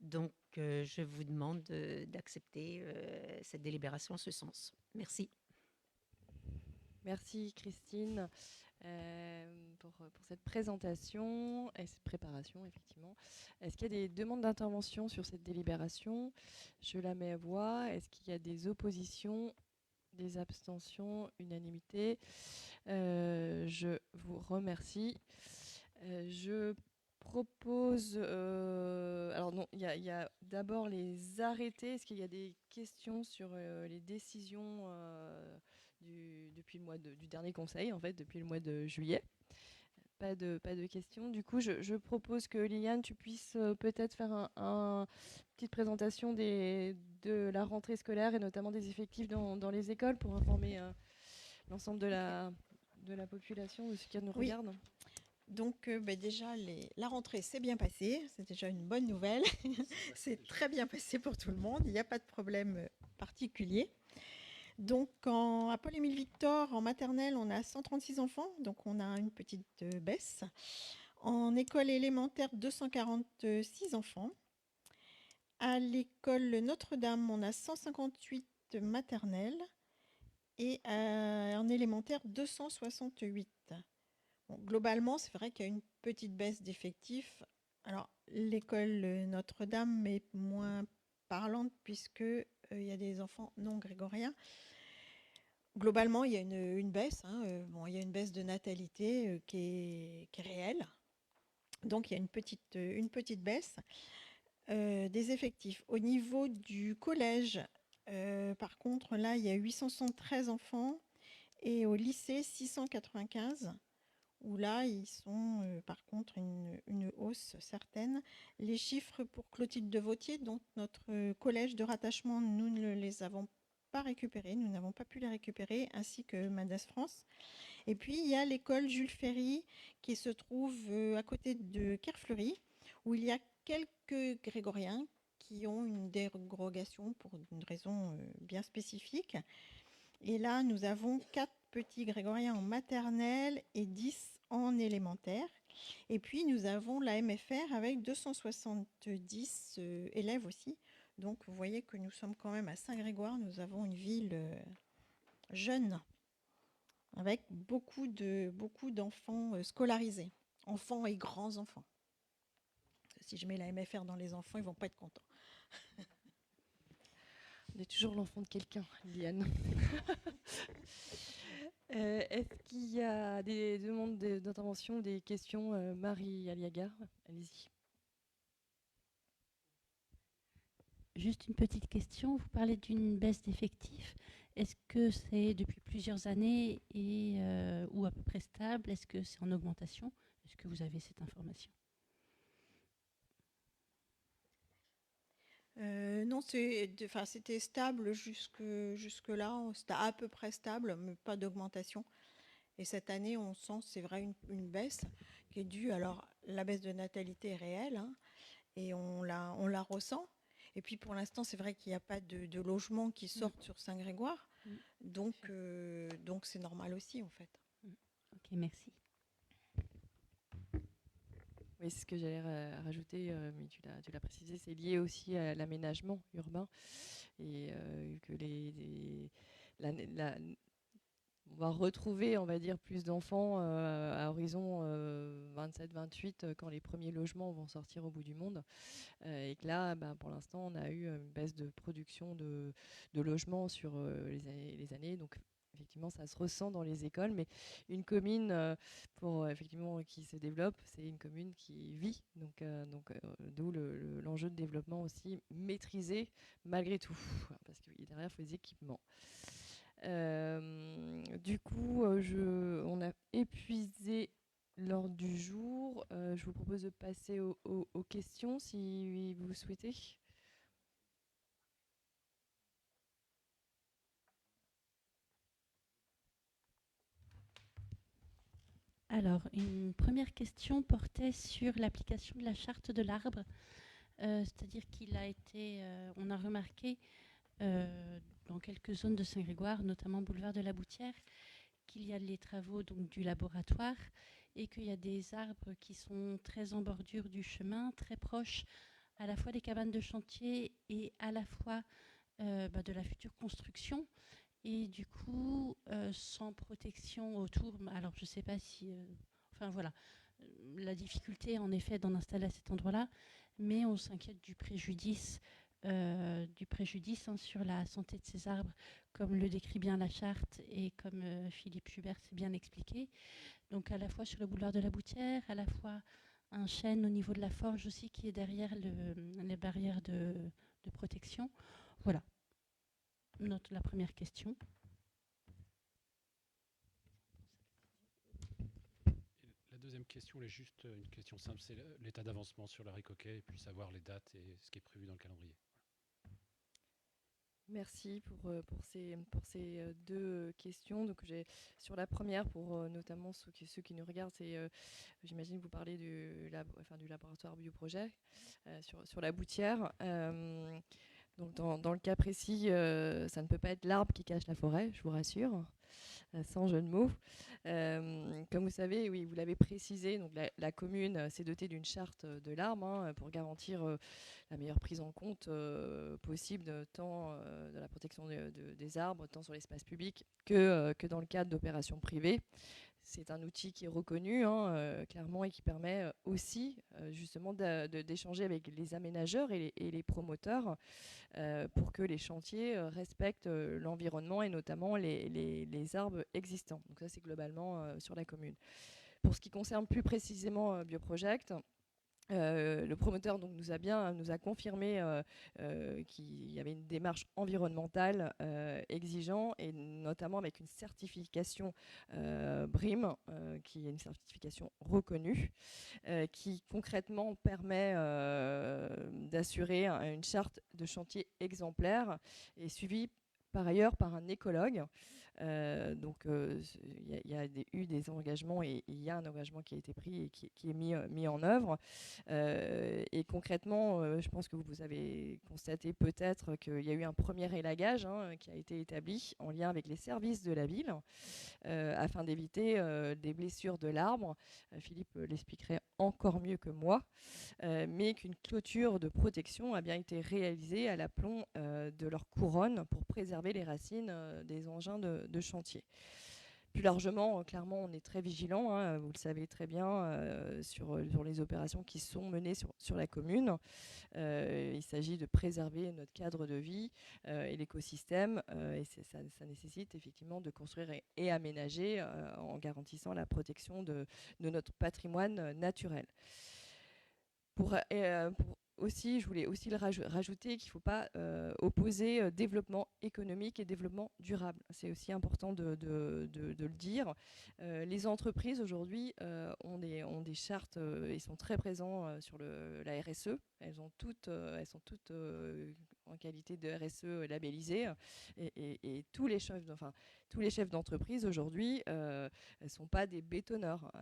Donc, je vous demande d'accepter cette délibération en ce sens. Merci. Merci Christine pour cette présentation et cette préparation, effectivement. Est-ce qu'il y a des demandes d'intervention sur cette délibération? Je la mets à voix. Est-ce qu'il y a des oppositions, des abstentions, unanimité? Je vous remercie. Je propose... alors non, il y a d'abord les arrêtés. Est-ce qu'il y a des questions sur les décisions depuis le mois du dernier conseil, en fait, depuis le mois de juillet? Pas de questions. Du coup, je propose que Liliane, tu puisses peut-être faire une petite présentation de la rentrée scolaire et notamment des effectifs dans les écoles pour informer l'ensemble de la population, de ceux qui nous regardent. Donc déjà, la rentrée s'est bien passée, c'est déjà une bonne nouvelle. C'est très bien passé pour tout le monde, il n'y a pas de problème particulier. Donc à Paul-Émile Victor, en maternelle, on a 136 enfants, donc on a une petite baisse. En école élémentaire, 246 enfants. À l'école Notre-Dame, on a 158 maternelles et en élémentaire, 268. Bon, globalement, c'est vrai qu'il y a une petite baisse d'effectifs. Alors, l'école Notre-Dame est moins parlante puisque il y a des enfants non grégoriens. Globalement, il y a une baisse. Il y a une baisse de natalité qui est réelle. Donc, il y a une petite baisse des effectifs. Au niveau du collège, par contre, là, il y a 873 enfants et au lycée, 695. Où là, ils sont par contre une hausse certaine. Les chiffres pour Clotilde de Vautier, donc notre collège de rattachement, nous ne les avons pas récupérés, nous n'avons pas pu les récupérer, ainsi que Mendes France. Et puis, il y a l'école Jules Ferry qui se trouve à côté de Kerfleury, où il y a quelques grégoriens qui ont une dérogation pour une raison bien spécifique. Et là, nous avons 4 petits grégoriens en maternelle et 10 en élémentaire. Et puis, nous avons la MFR avec 270 élèves aussi. Donc, vous voyez que nous sommes quand même à Saint-Grégoire. Nous avons une ville jeune avec beaucoup d'enfants scolarisés, enfants et grands-enfants. Si je mets la MFR dans les enfants, ils ne vont pas être contents. On est toujours l'enfant de quelqu'un, Liliane. Est-ce qu'il y a des demandes d'intervention, des questions? Marie Aliaga, allez-y. Juste une petite question. Vous parlez d'une baisse d'effectifs. Est-ce que c'est depuis plusieurs années ou à peu près stable? Est-ce que c'est en augmentation? Est-ce que vous avez cette information? Non, c'était stable jusque-là. C'était à peu près stable, mais pas d'augmentation. Et cette année, on sent, c'est vrai, une baisse qui est due. Alors, la baisse de natalité est réelle, et on la ressent. Et puis, pour l'instant, c'est vrai qu'il n'y a pas de logements qui sortent sur Saint-Grégoire. Donc, c'est normal aussi, en fait. Ok, merci. Oui, Mais ce que j'allais rajouter, mais tu l'as précisé, c'est lié aussi à l'aménagement urbain et que on va retrouver, on va dire, plus d'enfants à horizon 27-28 quand les premiers logements vont sortir au bout du monde. Et que là, pour l'instant, on a eu une baisse de production de logements sur les années. Donc, effectivement, ça se ressent dans les écoles. Mais une commune, effectivement, qui se développe, c'est une commune qui vit. Donc, d'où l'enjeu de développement aussi maîtrisé malgré tout. Parce que derrière, il faut des équipements. Du coup, on a épuisé l'ordre du jour. Je vous propose de passer aux questions si vous souhaitez. Alors, une première question portait sur l'application de la charte de l'arbre. C'est-à-dire qu'il a été, on a remarqué dans quelques zones de Saint-Grégoire, notamment boulevard de la Boutière, qu'il y a les travaux donc, du laboratoire et qu'il y a des arbres qui sont très en bordure du chemin, très proches à la fois des cabanes de chantier et à la fois de la future construction. Et du coup, sans protection autour, alors je ne sais pas si... enfin voilà, la difficulté en effet d'en installer à cet endroit-là, mais on s'inquiète du préjudice sur la santé de ces arbres, comme le décrit bien la charte et comme Philippe Schubert s'est bien expliqué. Donc à la fois sur le boulevard de la Boutière, à la fois un chêne au niveau de la forge aussi qui est derrière les barrières de protection. Voilà, la première question. La deuxième question est juste une question simple, c'est l'état d'avancement sur l'arrêt Coquet et puis savoir les dates et ce qui est prévu dans le calendrier. Merci pour ces deux questions. Donc, sur la première, pour notamment ceux qui nous regardent, j'imagine que vous parlez du laboratoire Bioprojet sur la Boutière. Donc dans le cas précis, ça ne peut pas être l'arbre qui cache la forêt, je vous rassure, sans jeu de mots. Comme vous savez, oui, vous l'avez précisé, donc la commune s'est dotée d'une charte de l'arbre pour garantir la meilleure prise en compte possible tant de la protection des arbres, tant sur l'espace public que dans le cadre d'opérations privées. C'est un outil qui est reconnu clairement et qui permet aussi justement d'échanger avec les aménageurs et les promoteurs pour que les chantiers respectent l'environnement et notamment les arbres existants. Donc ça, c'est globalement sur la commune. Pour ce qui concerne plus précisément Bioproject, le promoteur donc, nous a confirmé qu'il y avait une démarche environnementale exigeante et notamment avec une certification BREEAM, qui est une certification reconnue, qui concrètement permet d'assurer une charte de chantier exemplaire et suivie par ailleurs par un écologue. Donc il y a eu des engagements et il y a un engagement qui a été pris et qui est mis en œuvre. Et concrètement, je pense que vous avez constaté peut-être qu'il y a eu un premier élagage qui a été établi en lien avec les services de la ville afin d'éviter des blessures de l'arbre. Philippe l'expliquerait encore mieux que moi, mais qu'une clôture de protection a bien été réalisée à l'aplomb de leur couronne pour préserver les racines des engins de chantier. Plus largement, clairement, on est très vigilant, vous le savez très bien, sur les opérations qui sont menées sur la commune. Il s'agit de préserver notre cadre de vie et l'écosystème, et ça nécessite effectivement de construire et aménager en garantissant la protection de notre patrimoine naturel. Aussi, je voulais aussi le rajouter qu'il ne faut pas opposer développement économique et développement durable. C'est aussi important de le dire. Les entreprises aujourd'hui ont des chartes et sont très présents sur la RSE. Elles sont toutes en qualité de RSE labellisé. Et tous les chefs d'entreprise aujourd'hui ne sont pas des bétonneurs,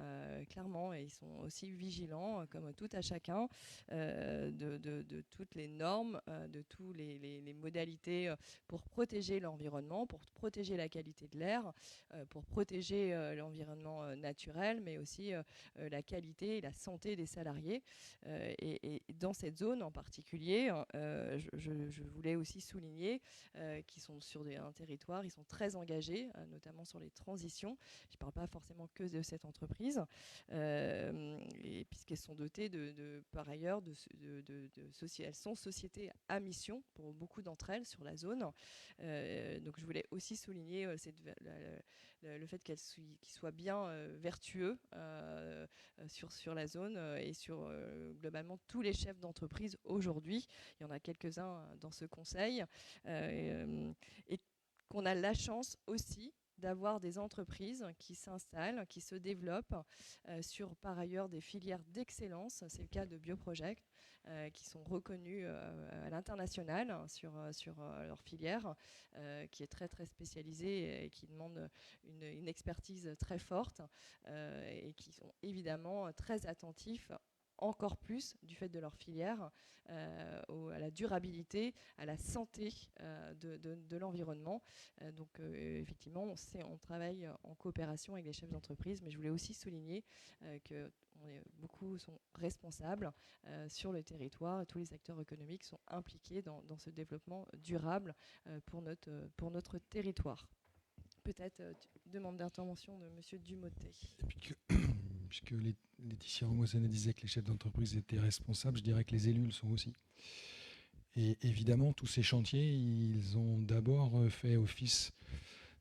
clairement, et ils sont aussi vigilants, comme tout à chacun, de toutes les normes, de toutes les modalités pour protéger l'environnement, pour protéger la qualité de l'air, pour protéger l'environnement naturel, mais aussi la qualité et la santé des salariés. Et dans cette zone en particulier, je voulais aussi souligner qu'ils sont sur un territoire, ils sont très engagés, notamment sur les transitions. Je ne parle pas forcément que de cette entreprise, et puisqu'elles sont dotées par ailleurs, elles sont sociétés à mission pour beaucoup d'entre elles sur la zone. Donc je voulais aussi souligner le fait qu'ils soient bien vertueux sur la zone et sur globalement tous les chefs d'entreprise aujourd'hui. Il y en a quelques-uns dans ce conseil. Et qu'on a la chance aussi d'avoir des entreprises qui s'installent, qui se développent sur par ailleurs des filières d'excellence. C'est le cas de Bioproject, qui sont reconnus à l'international sur leur filière, qui est très très spécialisée et qui demande une expertise très forte, et qui sont évidemment très attentifs encore plus du fait de leur filière à la durabilité, à la santé de l'environnement. Donc effectivement, on travaille en coopération avec les chefs d'entreprise, mais je voulais aussi souligner que beaucoup sont responsables sur le territoire, et tous les acteurs économiques sont impliqués dans ce développement durable pour notre territoire. Peut-être demande d'intervention de M. Dumotet. Puisque Laetitia Romoisene disait que les chefs d'entreprise étaient responsables, je dirais que les élus le sont aussi. Et évidemment, tous ces chantiers, ils ont d'abord fait office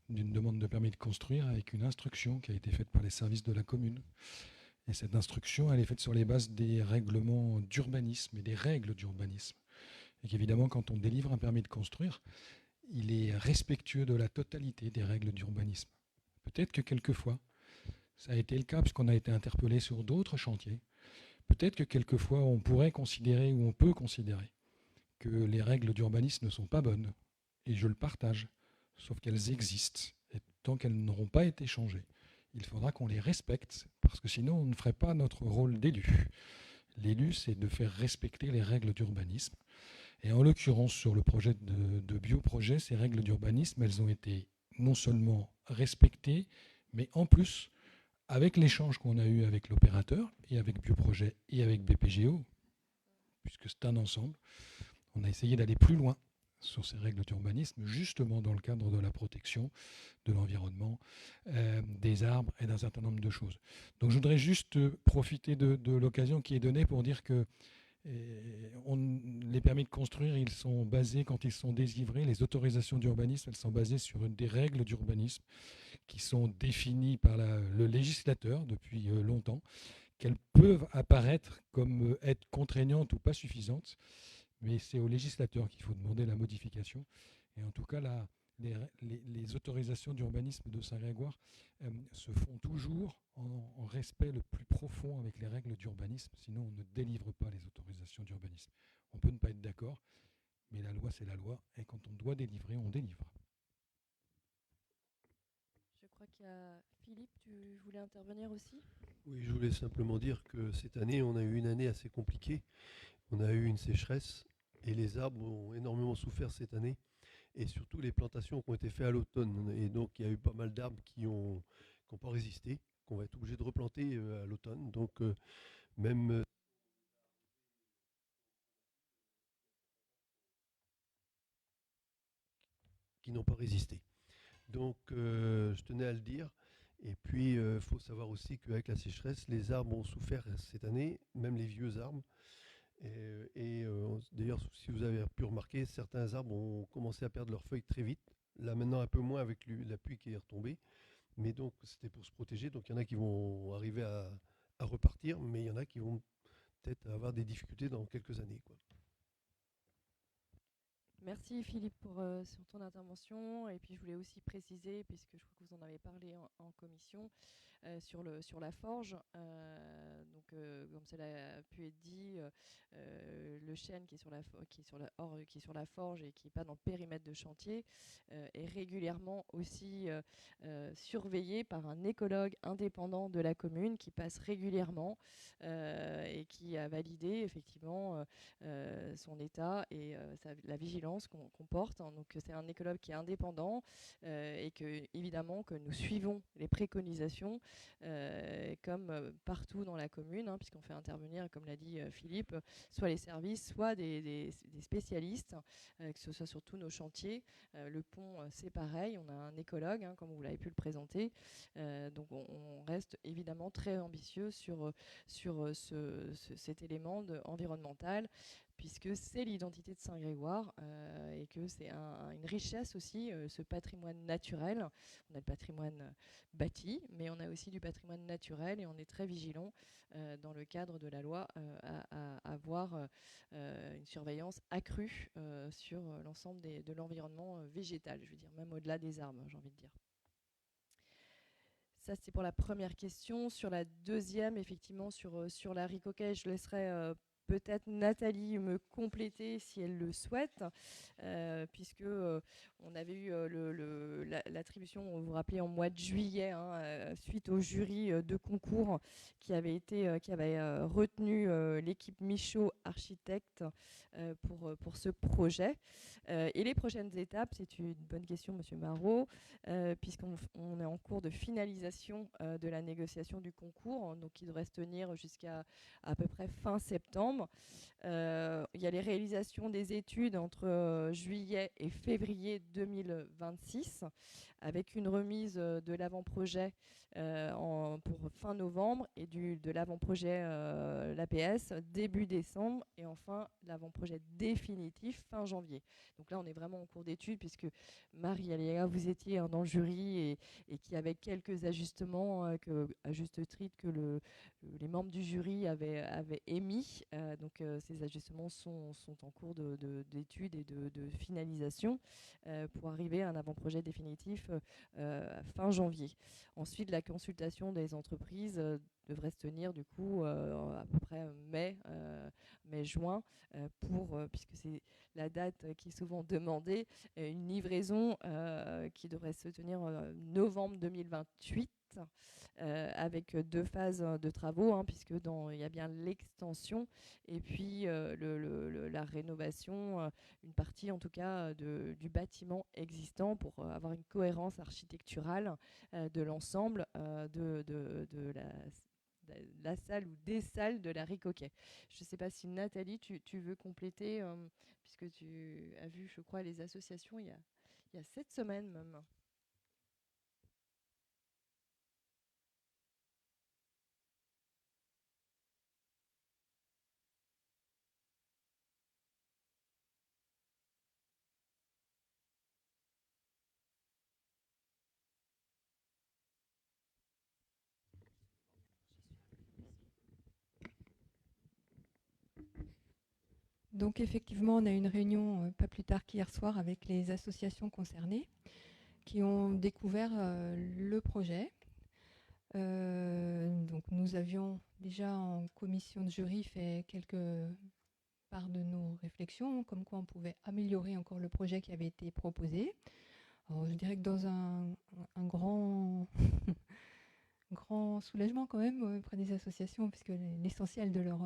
d'une demande de permis de construire avec une instruction qui a été faite par les services de la commune. Et cette instruction, elle est faite sur les bases des règlements d'urbanisme et des règles d'urbanisme. Et qu'évidemment, quand on délivre un permis de construire, il est respectueux de la totalité des règles d'urbanisme. Peut-être que quelquefois, ça a été le cas puisqu'on a été interpellé sur d'autres chantiers. Peut-être que quelquefois, on pourrait considérer ou on peut considérer que les règles d'urbanisme ne sont pas bonnes. Et je le partage, sauf qu'elles existent. Et tant qu'elles n'auront pas été changées, il faudra qu'on les respecte, parce que sinon, on ne ferait pas notre rôle d'élu. L'élu, c'est de faire respecter les règles d'urbanisme. Et en l'occurrence, sur le projet de Bioprojet, ces règles d'urbanisme, elles ont été non seulement respectées, mais en plus, avec l'échange qu'on a eu avec l'opérateur, et avec Bioprojet, et avec BPGO, puisque c'est un ensemble, on a essayé d'aller plus loin sur ces règles d'urbanisme, justement dans le cadre de la protection de l'environnement, des arbres et d'un certain nombre de choses. Donc je voudrais juste profiter de l'occasion qui est donnée pour dire que les permis de construire, ils sont basés, quand ils sont délivrés, les autorisations d'urbanisme, elles sont basées sur des règles d'urbanisme qui sont définies par le législateur depuis longtemps, qu'elles peuvent apparaître comme être contraignantes ou pas suffisantes, mais c'est au législateur qu'il faut demander la modification. Et en tout cas, les autorisations d'urbanisme de Saint-Grégoire se font toujours en respect le plus profond avec les règles d'urbanisme, sinon on ne délivre pas les autorisations d'urbanisme. On peut ne pas être d'accord, mais la loi c'est la loi, et quand on doit délivrer, on délivre. Je crois qu'il y a Philippe, tu voulais intervenir aussi ? Oui, je voulais simplement dire que cette année, on a eu une année assez compliquée. On a eu une sécheresse et les arbres ont énormément souffert cette année. Et surtout les plantations qui ont été faites à l'automne. Et donc il y a eu pas mal d'arbres qui n'ont pas résisté, qu'on va être obligé de replanter à l'automne. Donc même qui n'ont pas résisté. Donc je tenais à le dire. Et puis il faut savoir aussi qu'avec la sécheresse, les arbres ont souffert cette année, même les vieux arbres. D'ailleurs, si vous avez pu remarquer, certains arbres ont commencé à perdre leurs feuilles très vite. Là maintenant un peu moins avec la pluie qui est retombée. Mais donc c'était pour se protéger. Donc il y en a qui vont arriver à repartir, mais il y en a qui vont peut-être avoir des difficultés dans quelques années, quoi. Merci Philippe sur ton intervention. Et puis je voulais aussi préciser, puisque je crois que vous en avez parlé en commission, sur la forge. Donc Donc, comme cela a pu être dit, le chêne qui est sur la forge et qui n'est pas dans le périmètre de chantier est régulièrement aussi surveillé par un écologue indépendant de la commune qui passe régulièrement et qui a validé effectivement son état et la vigilance qu'on porte. Hein. Donc c'est un écologue qui est indépendant et que évidemment que nous suivons les préconisations comme partout dans la commune, hein, puisqu'on fait intervenir, comme l'a dit Philippe, soit les services, soit des spécialistes, que ce soit sur tous nos chantiers. Le pont, c'est pareil, on a un écologue, hein, comme vous l'avez pu le présenter. Donc on reste évidemment très ambitieux sur cet élément environnemental, puisque c'est l'identité de Saint-Grégoire et que c'est une richesse aussi, ce patrimoine naturel. On a le patrimoine bâti, mais on a aussi du patrimoine naturel et on est très vigilant dans le cadre de la loi à avoir une surveillance accrue sur l'ensemble de l'environnement végétal, je veux dire, même au-delà des arbres, j'ai envie de dire. Ça, c'est pour la première question. Sur la deuxième, effectivement, sur la ricoquet, je laisserai peut-être Nathalie me compléter si elle le souhaite, puisque on avait eu l'attribution, vous vous rappelez, en mois de juillet, hein, suite au jury de concours qui avait retenu l'équipe Michaud Architecte pour ce projet. Et les prochaines étapes, c'est une bonne question, Monsieur Marot, puisqu'on est en cours de finalisation de la négociation du concours, donc qui devrait se tenir jusqu'à à peu près fin septembre. Il y a les réalisations des études entre juillet et février 2026, avec une remise de l'avant-projet pour fin novembre et de l'avant-projet l'APS début décembre, et enfin l'avant-projet définitif fin janvier. Donc là, on est vraiment en cours d'études, puisque Marie-Aléa, vous étiez dans le jury et qui avait quelques ajustements à juste titre que les membres du jury avaient émis. Donc ces ajustements sont en cours d'études et de finalisation pour arriver à un avant-projet définitif fin janvier. Ensuite, la consultation des entreprises devrait se tenir du coup à peu près mai-juin puisque c'est la date qui est souvent demandée, une livraison qui devrait se tenir novembre 2028 avec 2 phases de travaux, hein, puisque il y a bien l'extension et puis la rénovation, une partie en tout cas du bâtiment existant pour avoir une cohérence architecturale de l'ensemble de la salle ou des salles de la Ricoquet. Je ne sais pas si Nathalie, tu veux compléter, puisque tu as vu, je crois, les associations il y a 7 semaines même. Donc effectivement, on a eu une réunion pas plus tard qu'hier soir avec les associations concernées qui ont découvert le projet. Donc nous avions déjà en commission de jury fait quelques parts de nos réflexions, comme quoi on pouvait améliorer encore le projet qui avait été proposé. Alors, je dirais que dans un grand, grand soulagement quand même auprès des associations, puisque l'essentiel de leur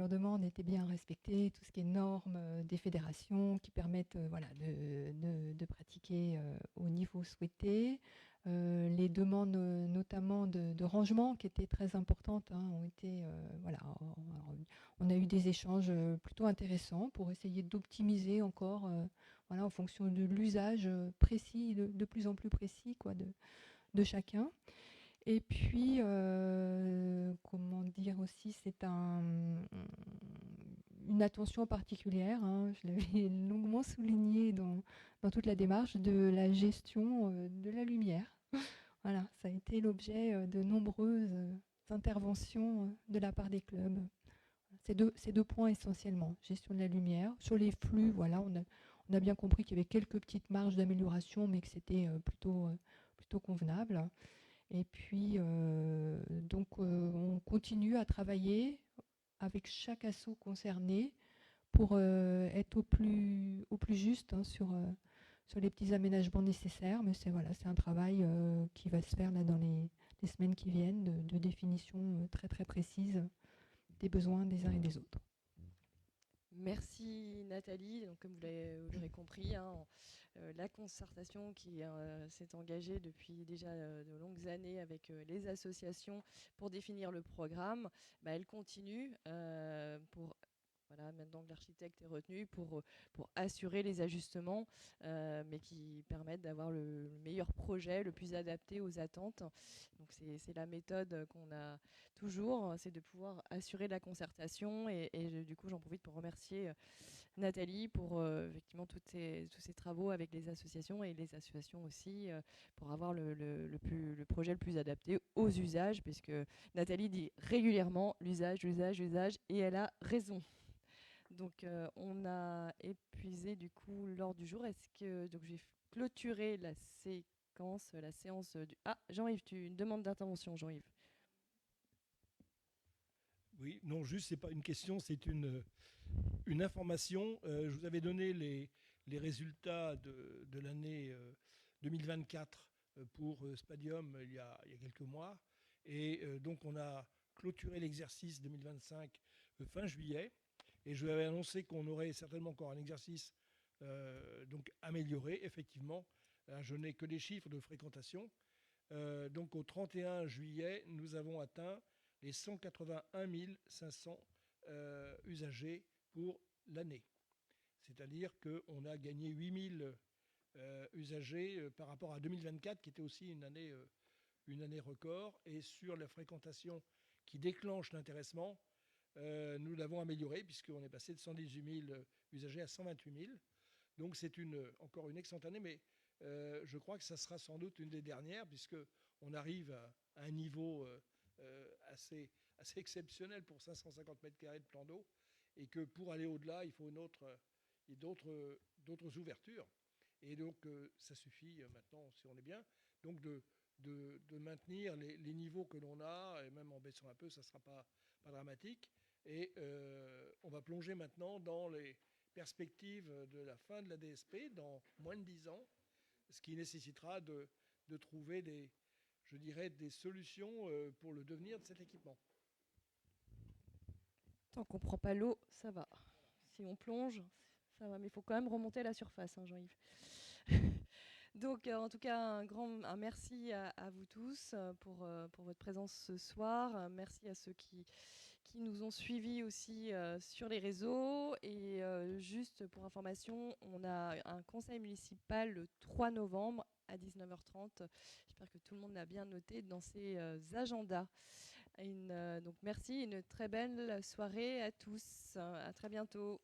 demande était bien respecté, tout ce qui est normes des fédérations qui permettent de pratiquer au niveau souhaité. Les demandes notamment de rangement qui étaient très importantes ont été on a eu des échanges plutôt intéressants pour essayer d'optimiser encore en fonction de l'usage précis, de plus en plus précis de chacun. Et puis, comment dire aussi, c'est une attention particulière, je l'avais longuement souligné dans toute la démarche, de la gestion de la lumière. Voilà, ça a été l'objet de nombreuses interventions de la part des clubs. Ces deux points essentiellement, gestion de la lumière. Sur les flux, voilà, on a bien compris qu'il y avait quelques petites marges d'amélioration, mais que c'était plutôt convenable. Et puis, on on continue à travailler avec chaque asso concerné pour être au plus juste sur les petits aménagements nécessaires. Mais c'est un travail qui va se faire là, dans les semaines qui viennent, de définition très très précise des besoins des uns et des autres. Merci Nathalie. Donc, comme vous l'aurez compris, la concertation qui s'est engagée depuis déjà de longues années avec les associations pour définir le programme, elle continue pour... Voilà, maintenant que l'architecte est retenu pour assurer les ajustements, mais qui permettent d'avoir le meilleur projet, le plus adapté aux attentes. Donc c'est la méthode qu'on a toujours, c'est de pouvoir assurer la concertation. Et du coup, j'en profite pour remercier Nathalie pour effectivement tous ces travaux avec les associations et les associations aussi pour avoir le projet le plus adapté aux usages, puisque Nathalie dit régulièrement l'usage, et elle a raison. Donc on a épuisé du coup l'ordre du jour. Est-ce que donc je vais clôturer la séance du... Ah, Jean-Yves, une demande d'intervention, Jean-Yves. Oui, non, juste, c'est pas une question, c'est une information. Je vous avais donné les résultats de l'année 2024 pour Spadium il y a quelques mois. Et donc, on a clôturé l'exercice 2025 fin juillet. Et je vous avais annoncé qu'on aurait certainement encore un exercice donc amélioré, effectivement. Je n'ai que les chiffres de fréquentation. Donc, au 31 juillet, nous avons atteint les 181 500 usagers pour l'année. C'est-à-dire qu'on a gagné 8 000 usagers par rapport à 2024, qui était aussi une année record. Et sur la fréquentation qui déclenche l'intéressement, nous l'avons amélioré, puisqu'on est passé de 118 000 usagers à 128 000. Donc c'est encore une excellente année, mais je crois que ça sera sans doute une des dernières, puisqu'on arrive à un niveau assez exceptionnel pour 550 mètres carrés de plan d'eau, et que pour aller au-delà, il faut d'autres ouvertures. Et donc ça suffit maintenant, si on est bien, donc de maintenir les niveaux que l'on a, et même en baissant un peu, ça ne sera pas dramatique. Et on va plonger maintenant dans les perspectives de la fin de la DSP dans moins de 10 ans, ce qui nécessitera de trouver des solutions pour le devenir de cet équipement. Tant qu'on ne prend pas l'eau, ça va. Si on plonge, ça va. Mais il faut quand même remonter à la surface, hein, Jean-Yves. Donc, en tout cas, un merci à vous tous pour votre présence ce soir. Merci à ceux qui nous ont suivis aussi sur les réseaux. Et juste pour information, on a un conseil municipal le 3 novembre à 19h30. J'espère que tout le monde l'a bien noté dans ses agendas. Donc merci, une très belle soirée à tous. À très bientôt.